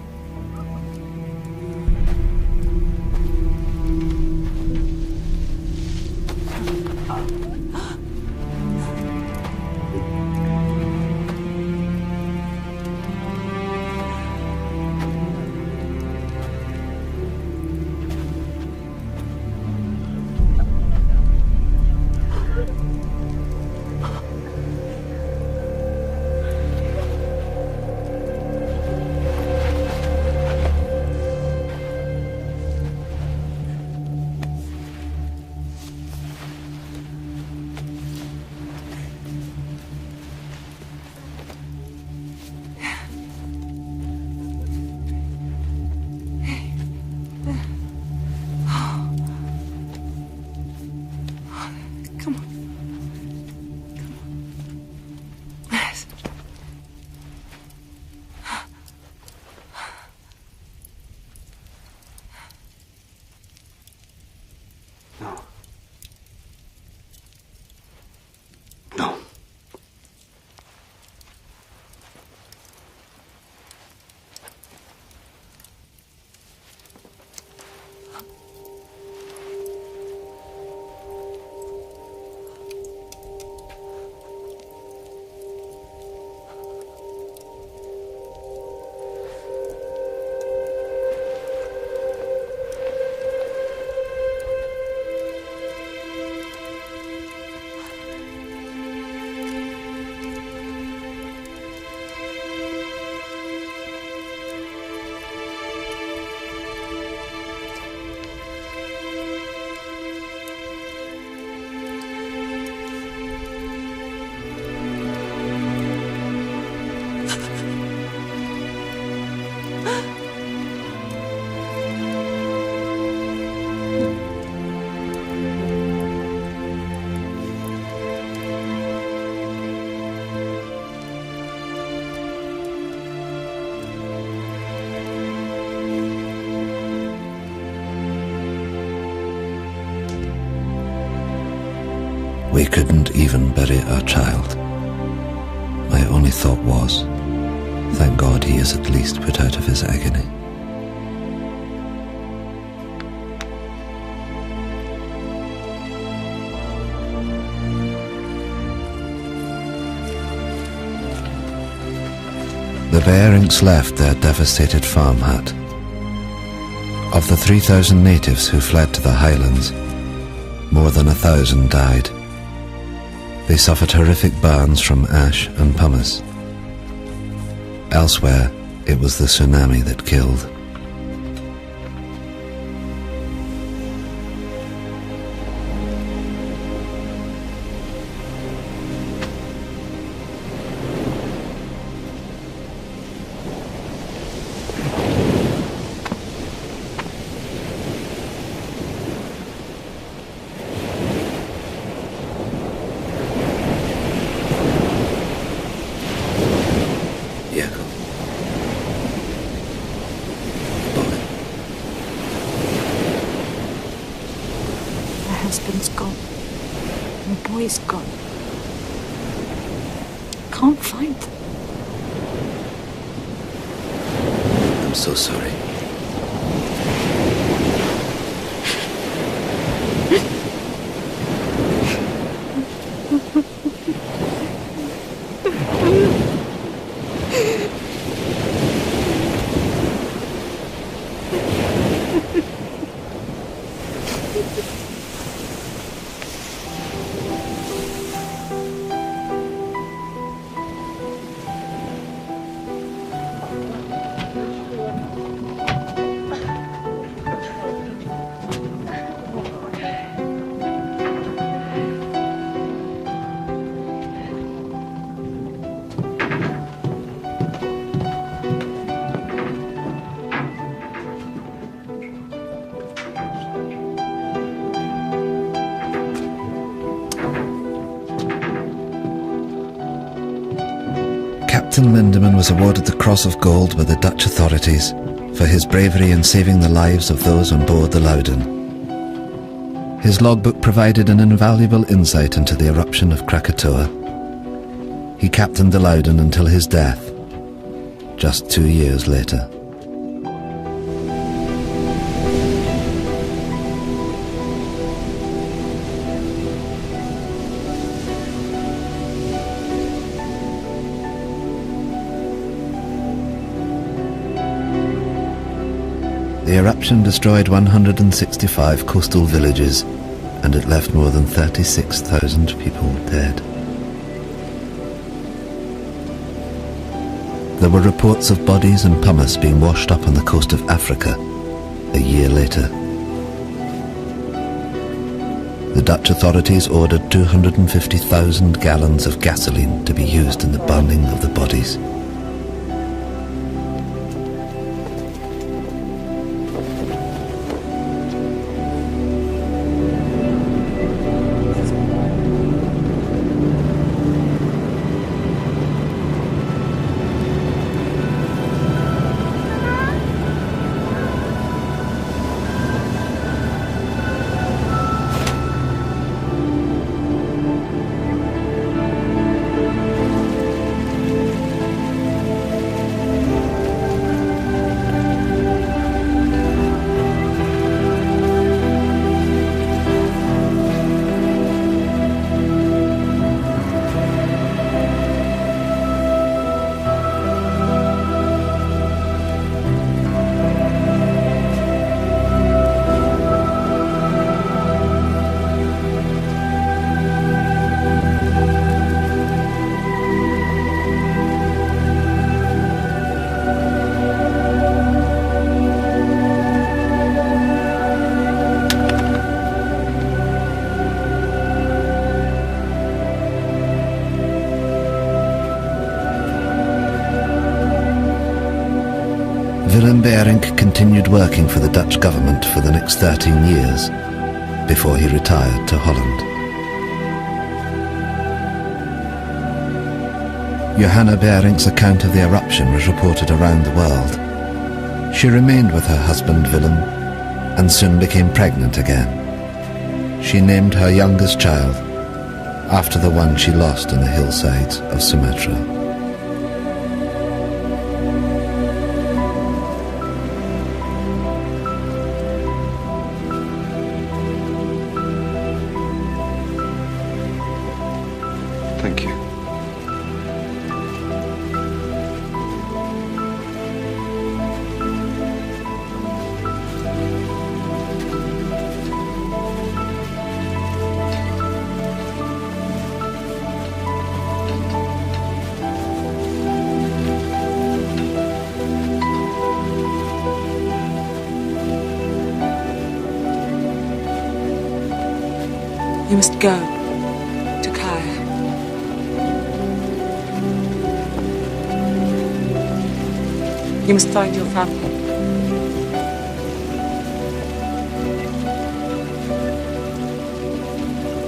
We couldn't even bury our child. My only thought was, thank God he is at least put out of his agony. The Bearings left their devastated farm hut. Of the 3,000 natives who fled to the highlands, more than 1,000 died. They suffered horrific burns from ash and pumice. Elsewhere, it was the tsunami that killed. husband's gone. My boy's gone. Can't find them. I'm so sorry. Captain Lindeman was awarded the Cross of Gold by the Dutch authorities for his bravery in saving the lives of those on board the Loudon. His logbook provided an invaluable insight into the eruption of Krakatoa. He captained the Loudon until his death, just 2 years later. The eruption destroyed 165 coastal villages, and it left more than 36,000 people dead. There were reports of bodies and pumice being washed up on the coast of Africa a year later. The Dutch authorities ordered 250,000 gallons of gasoline to be used in the burning of the bodies. Willem Beering continued working for the Dutch government for the next 13 years before he retired to Holland. Johanna Beering's account of the eruption was reported around the world. She remained with her husband Willem and soon became pregnant again. She named her youngest child after the one she lost in the hillsides of Sumatra. Thank you. You must go to Kaya. You must find your family.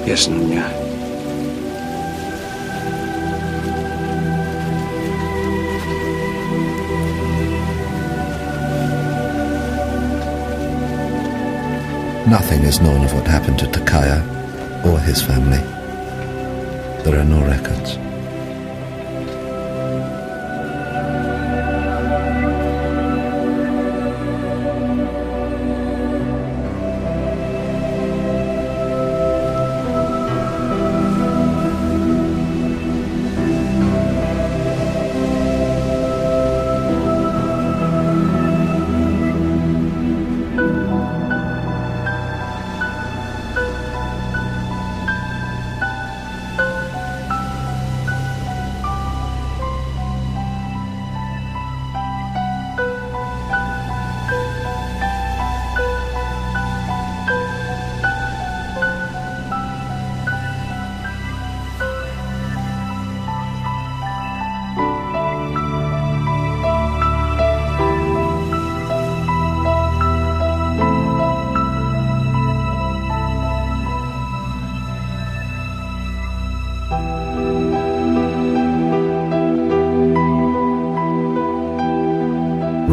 Yes, Nunya. Nothing is known of what happened to Takaya or his family. There are no records.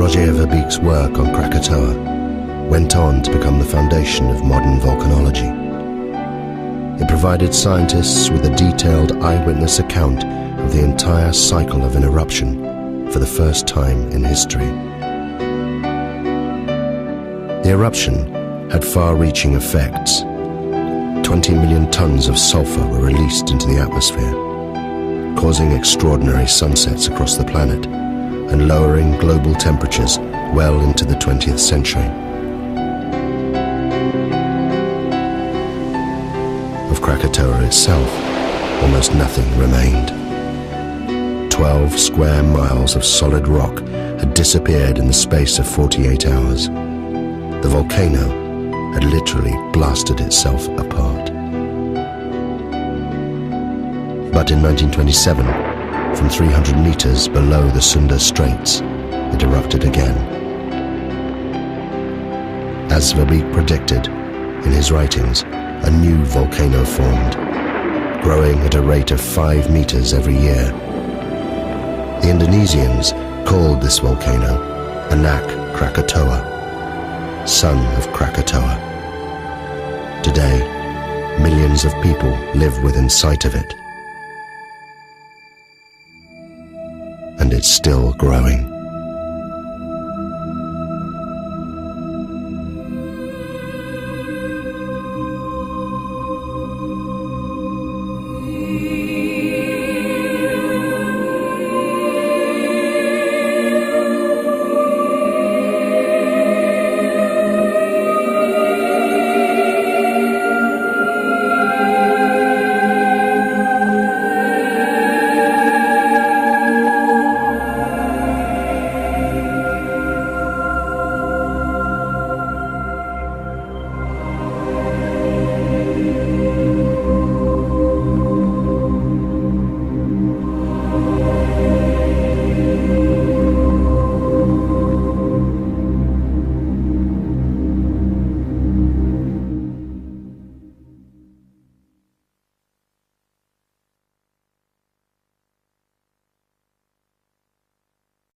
Roger Verbeek's work on Krakatoa went on to become the foundation of modern volcanology. It provided scientists with a detailed eyewitness account of the entire cycle of an eruption for the first time in history. The eruption had far-reaching effects. 20 million tons of sulfur were released into the atmosphere, causing extraordinary sunsets across the planet and lowering global temperatures well into the 20th century. Of Krakatoa itself, almost nothing remained. 12 square miles of solid rock had disappeared in the space of 48 hours. The volcano had literally blasted itself apart. But in 1927, from 300 meters below the Sunda Straits, it erupted again. As Verbeek predicted in his writings, a new volcano formed, growing at a rate of 5 meters every year. The Indonesians called this volcano Anak Krakatoa, son of Krakatoa. Today, millions of people live within sight of it. And it's still growing.